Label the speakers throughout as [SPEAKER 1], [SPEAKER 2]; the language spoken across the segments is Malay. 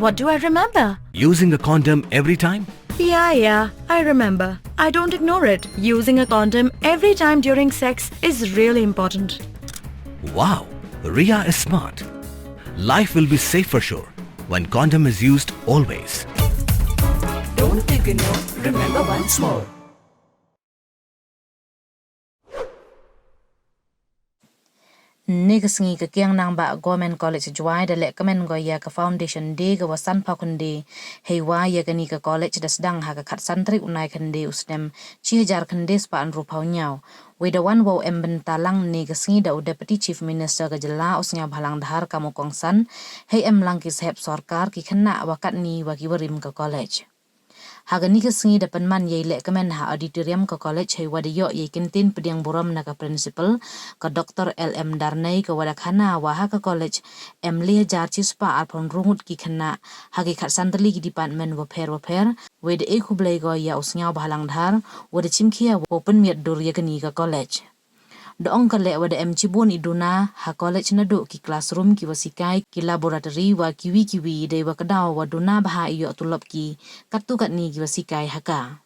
[SPEAKER 1] What do I remember?
[SPEAKER 2] Using a condom every time?
[SPEAKER 1] Yeah, I remember. I don't ignore it. Using a condom every time during sex is really important.
[SPEAKER 2] Wow, Ria is smart. Life will be safe for sure when condom is used always.
[SPEAKER 3] Don't ignore, remember once more.
[SPEAKER 4] Negasngi ka kiang nang ba government college juai da lek kamen go ya ka foundation day ka wasan pa kundi heiwa ya kani ka college da sedang ha ka khat santri unai khande usnem 6000 khande spa an ru phau nyau we da wan wo emben talang negasngi da deputy chief minister ka jala Sniawbhalang dhar ka mokong san hei em lang ki sep sarkar ki khanna wakat ni wa ki warim ka college Hagani ka singi dapan man yay lek kamen ha auditorium ka college hay wadayo yay kintin pediang buram na ka principal ka Dr. LM Darnay ka wadakhana wa ha ka college emli jarchis pa arpon rungut ki khana hagi khat santali ki department waper wede e khublay go ya Sniawbhalang dhar wada chimkhia open miat dur ya kani ka college Doong kale wada cibun iduna ha college na do ki classroom ki wasikai ki laboratory wa kiwi de wa kadaw wa duna baha iyo tulop ki katukat ni ki wasikai haka.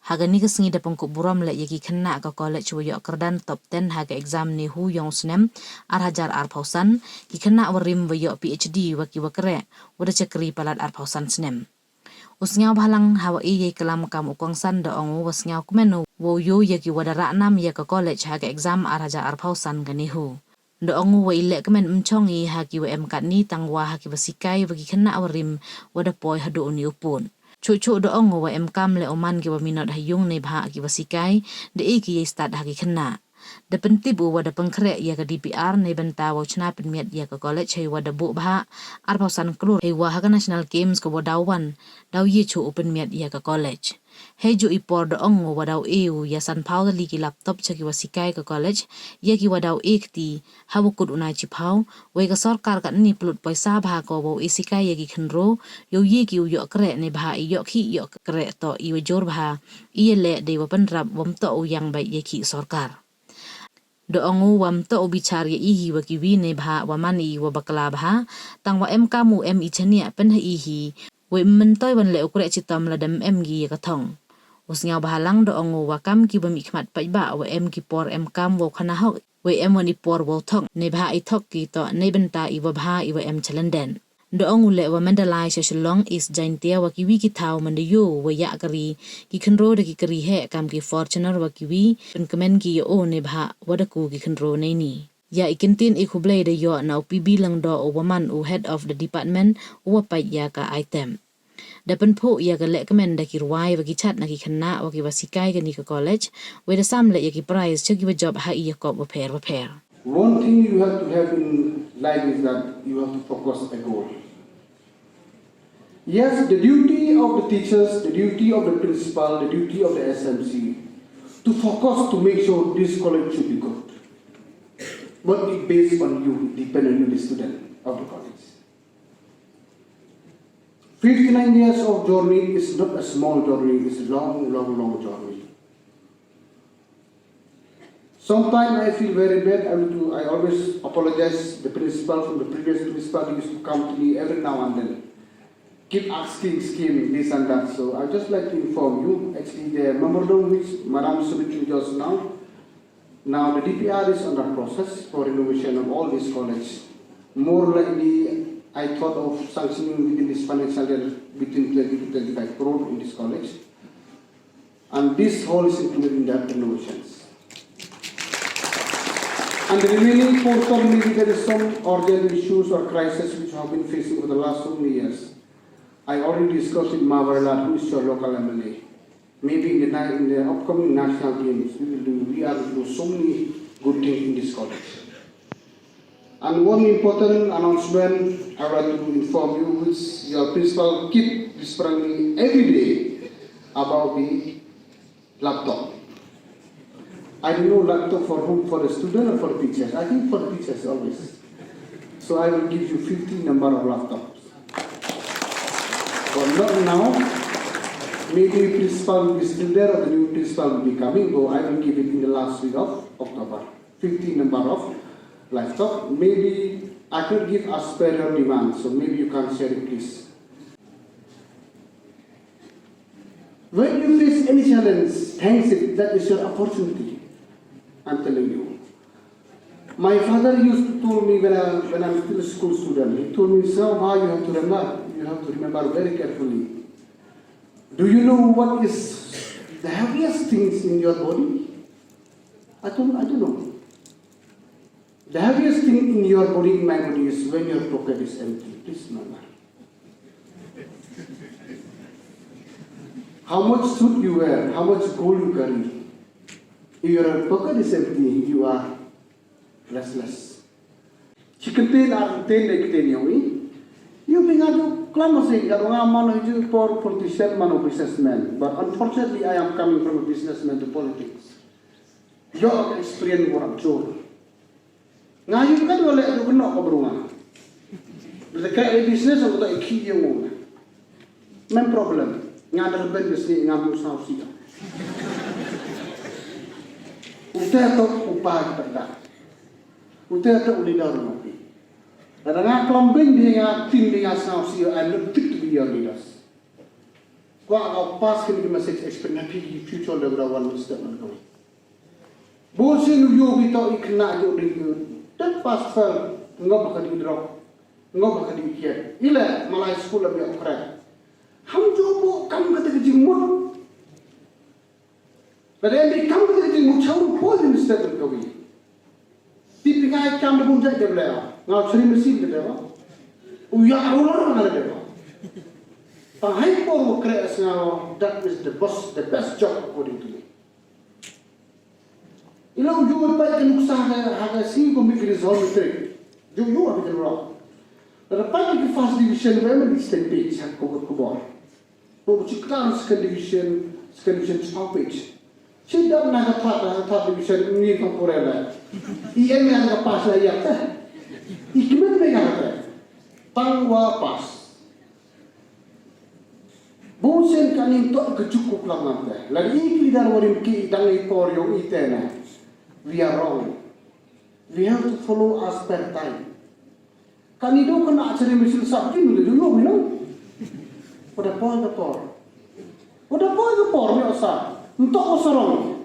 [SPEAKER 4] Haga ni kasingi da pengkuk buram le yaki kena ka college wa yok kerdan top 10 haga exam ni hu yong snem ar hajar ar pausan ki kena warim wa yok PhD wa ki wakre wada cekri palat ar pausan snem. Sniawbhalang hawa iye kelam kam ukong san da ongu wasnyaw kumenu wo yo yaki wadara nam ya ka college ha ka exam araja arpausan ganihu da ongu wa ile kemen mchongi ha ki wa emkat ni tangwa ha ki basikai bagi kena awarim wada poi hadu uni upun cucu da ongu wa emkam le oman ki wa minot hayung ne bha ki basikai de e ki start ha ki kena da pentibu wada pengkrek ya ka DPR ne benta wa chna pynmiat ya ka college hay wada bu bha arpausan klur hay wa ha ka national games ka wadawan daw ye chu open miat ya ka college hey jo ipor da ongo wadaw eu ya san pau li ki laptop chaki wasikai ka college ya ki wadaw ekti hawukut unai chi pau we ka sarkar ka ni plut paisa bha ko bo isikai ya ki khnro yo ye ki yo kre ne bha yo khi yo kre to i jor bha i le de wa panrap wom to yang bai ye ki sarkar do ongu wam to bichar ye ihi wa ki wi ne bha wa mani wa bakla bha tang wa em kamu em i chania pen hi we men toy wan le ukre chitam la dam em gi ka thong Sniawbhalang do ongu wa kam ki bam ikmat pai ba wa em ki por em kam wo khana hok we em wani por wo thok ne bha I thok ki to ne benta I wa bha I wa em chalenden do ongu le wa mandalai shalong is jaintia wa ki wi ki thau man de yo wa ya kari ki khnro de ki kari he kam ki fortuner wa ki wi pen kamen ki yo ne bha wa da ku ki khnro ne ni ya ikintin ikhublay de yo na PB lang do o woman o head of the department wa pa ya ka item dapan po ya ka lek kamen da ki ruwai wa ki chat na ki khanna wa ki wasikai ka ni ka college we da sam le ya ki prize chaki wa job ha I ko wa pair
[SPEAKER 5] One thing you have to have in life is that you have to focus a goal. Yes, the duty of the teachers, the duty of the principal, the duty of the SMC to focus to make sure this college should be good. But it's based on you, depend on you, the student of the college. 59 years of journey is not a small journey, it's a long journey. Sometimes I feel very bad. I always apologize. The principal from the previous principal used to come to me every now and then, keep asking scheme this and that. So I just like to inform you. Actually, the memorandum which Madam submitted just now the DPR is under process for renovation of all these colleges. More likely, I thought of sanctioning within this financial year between 20 to 25 crore in this college, and this hall is included in that renovations. And the remaining portion, maybe there is some urgent issues or crisis which have been facing for the last so many years. I already discussed with Wyrta, who is your local MLA. Maybe in the upcoming national games, we are to do so many good things in this college. And one important announcement I would like to inform you, which your principal keep whispering me every day about the laptop. I don't know laptop for whom, for the student or for the teachers. I think for the teachers always. So I will give you 50 number of laptops. But not now. Maybe principal will be still there or the new principal will be coming, but I will give it in the last week of October. 50 number of laptop. Maybe I could give as per your demand, so maybe you can share it please. When you face any challenge, thanks it, that is your opportunity. I'm telling you. My father used to tell me when I'm still a school student, he told me, Sniawbhalang, you have to remember very carefully. Do you know what is the heaviest things in your body? I don't know. The heaviest thing in your body, in my body, is when your pocket is empty. Please remember. How much suit you wear, how much gold you carry. If your pocket is empty, you are restless. Chicken are you bring out clamousing that one for politician, man of businessman. But unfortunately, I am coming from a businessman to politics. Your experience what I'm sure. Now you can't let you know about the kind of business of the key you main problem. Ngada business ni ngamu sausia. Udah tu upah kita. Udah tu leader nabi. Ada ngah kelompok dia tim dia sausia. I look fit to be your leaders. Gua kau pas kini message experience nabi future level one step mana. Bosin you kita ikna jo dengan dan pas fell ngop bakal di drop ngop bakal di kiat. Ila malai school lebih okra. Ham jobo kam kata kejing mut. Pada yang kam kata kejing mut caur pol instead of kawi. Tipi kai kam debun jat debla. Ngau ceri mesin debla. Uya roller ngala debla. Tahai por okra asngau that is the best job according to me. Ilau jual pai kenuksa haga si komik result trick. Jo apa debla. Lepas itu first division memang di stage hak kubur. Pembukaan second division stoppage. Tidak nak third division ini temporer. IM yang lepas lagi apa? Ikmat mereka apa? Pangwa pas. Bosen kanin tu kecukup lama apa? Lagi kita warim ki dangai koryo itena. We are wrong. We have to follow as per time. Kanido kena cari mesin sabti dulu minum. Udah por. Ni usah. Untuk usahawan.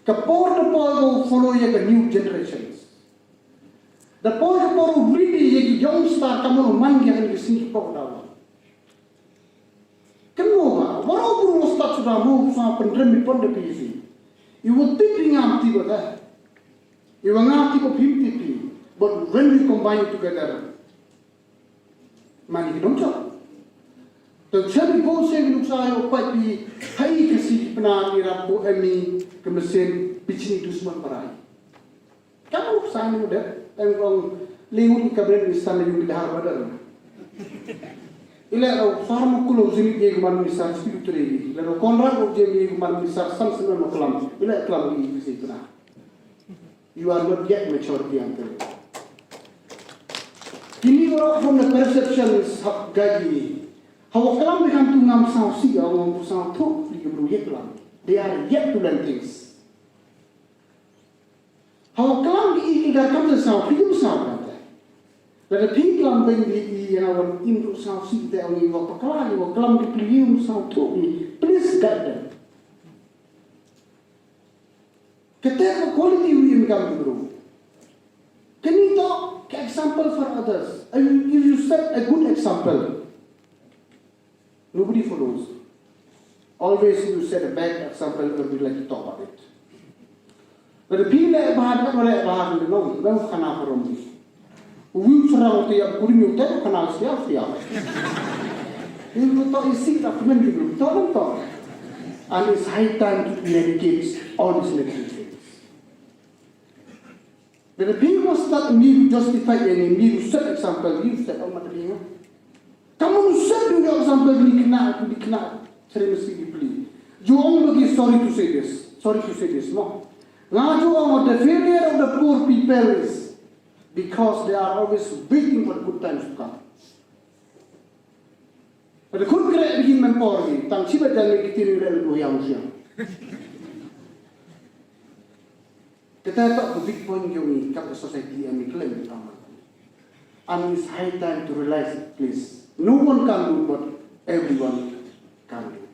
[SPEAKER 5] Kapor go follow ya ke new generations. The por really ya young star kamu man ya kan kesini por dah. Kenapa? Walaupun ustaz sudah mau sama pendremi pun depisi. You would think ngam tiba dah. You ngam tiba pimpipi. But when we combine it together, mani don't talk. Dan saya bosan untuk saya pagi hari kasih pernah irapu emi kemesin bicin itu semua perai. Kamu sana muda, engkau lewat kabar di sana yang dihar badar. Ila farm kulo zini dia kemana misal spiritual. Lalu konrak dia kemana misal sam semua kelam. Ila kelam ini kasih pernah. You are not yet mature diantara. Kini orang from the perceptions hak gaji. Hawa kelam dengan tu ngam sausi, ngam pusang tu, dia beruye kelam. They are yet to learn things. Hawa kelam di ikan kam sesau, dia sesau kata. Lalu pih kelam bendi yang induk sausi dia orang iwa kelam, iwa kelam di pelihum sesau tu ni. Please guide them. Ketika quality we income grow. Can you talk example for others? If you set a good example, nobody follows. Always you set a bad example, everybody like to talk about it. But the people that bahad no, kana from me. We surround the kuring utek kana siap. You talk is sit up when you talk. And it's high time to eradicate all these negative things. But the people start need to justify any need to set example, you set on material. Kamu set your example dikena sering mesti dibeli. Juang bagi sorry to say this, no. Ngaju on the failure of the poor people is because they are always waiting for good times to come. But the good great begin mempori, tang sibat dan kita rel yang siang. Kita tak ke big point yang kat society yang claim utama. And it's high time to realize it, please. No one can do what everyone can do.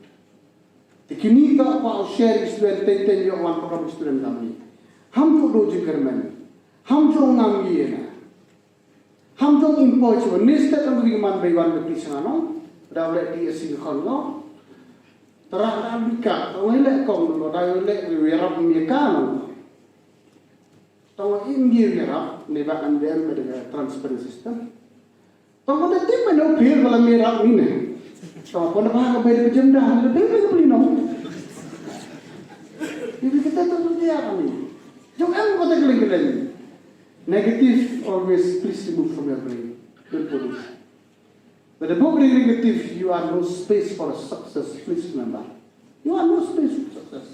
[SPEAKER 5] Ikini ka pa share student ten yo one program student kami. Ham to do jikermen. Ham jong ngam ye na. Ham jong import cho nista tam ri man bai wan be pisano. Dawle di asing khon no. Tara Amerika, wele kong no dawle Wyrta mi kan. Tawa India Wyrta ne ba andem be transparent system. Tawa de tim no phir wala mera ni. So, kung nakakabay ng jemda, nabibig ko lino. Ibig kita ito nandiya kami. Yung ang katagaling-galing. Negative, always please remove from your brain. Don't put it. But the moment negative, you have no space for success. Please remember. You have no space for success.